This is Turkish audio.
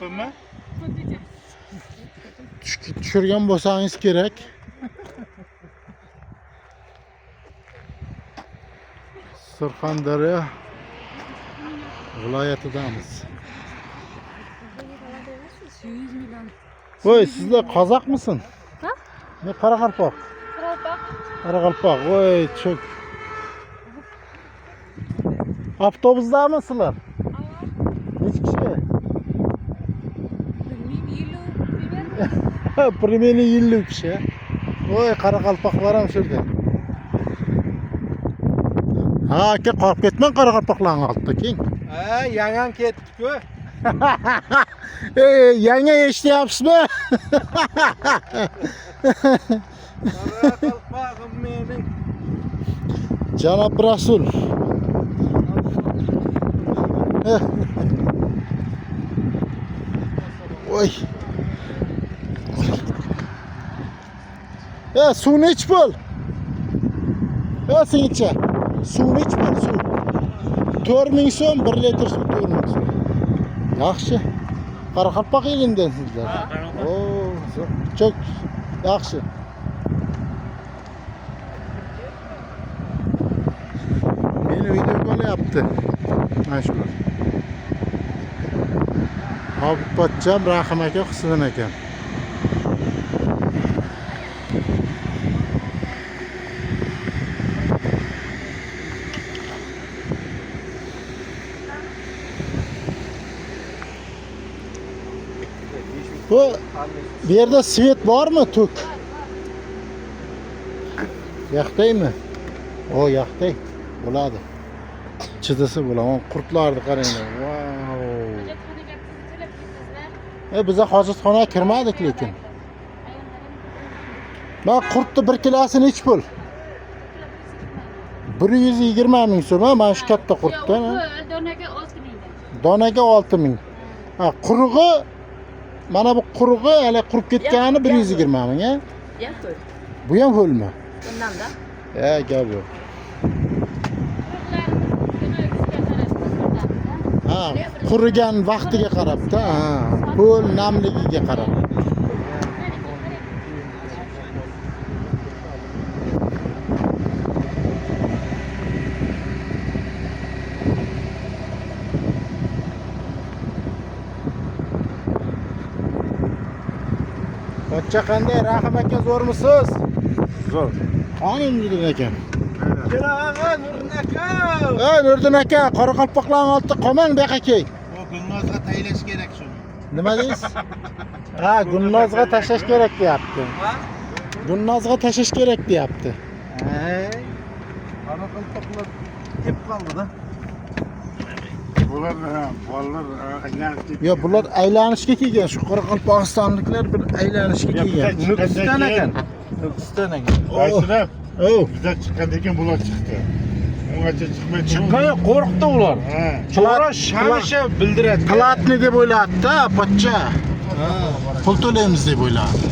Yapımı. Tushirgan bo'lsangiz kerak. Surxondaryo viloyatidamiz. Voy, sizlar qozoqmisin? Ha? Ne Qoraqalpoq? Qoraqalpoq. Voy, çok. Avtobusdami sizlar? Necha kishi? Примерно 50 kishi. Voy, Qoraqalpoqlar ham shurda. Ha, aka qolib ketmang Qoraqalpoqlarning oldida keng. Ha, yangan ketdi-ku. Yangi eshityapsizmi? Qoraqalpog'im mening. Janob Rasul. Oy. Suvni ich bo'l. Sencha. Suvni ich bo'l, suv. 4000 so'm 1 litr suv 4000 so'm. Yaxshi. Qoraqalpoq elindan sizlar. Çok yaxshi. Meni video qo'lyapti. Mana shular. Hobibpochcham Rahim aka, Husn aka. Bu yerda svet bormi, tok? Yoqdaymi? O, yoqday. Bo'ladi. Chidisi bo'ladi. Qurtlarni qaranglar. Wow. Biza hojatxonaga kirmadik lekin. Bak qurtni 1 kilosini ich bo'l. 120 ming so'm, mana shu katta qurtdan. Donaga 6 ming. Donaga 6 ming. Ha, qurug'i mana bu qurug'i hali qurib ketgani 120 ming, ha? Yo'q. Bu ham ho'lmi? Bundan-da. Gap yo'q. Ha, qurigan vaqtiga qarab-da, ha, ho'l namligiga qarab. Pochcha qanday, Rahim aka, zo'rmisiz? Zo'r. Qonim Nurdin aka. Kelaga Nurdin aka. Nurdin aka, Qoraqalpoqlarning oldida qolmang, bu yoqqa kel. O Gulnozga taylash kerak shuni. Nima deysiz? Ha, Gulnozga tashlash kerak deyapti. Ha? Gulnozga tashlash kerak deyapti. Qoraqalpoqlar kep qoldi-da. Bular aylanishga. Yo, bular aylanishga kelgan. Shu Qoraqalpog'istonliklar bir aylanishga kelgan. Nukusdan ekan. Nukusdan ekan. Aytib. Bizda chiqqandan keyin bular chiqdi. Ungacha chiqmay Chiqqan, qo'rqdi ular. Ha. To'g'ri, Hamisha bildiradi. Qilatni deb o'yladi-da, pochcha. Pul to'laymiz deb o'yladi.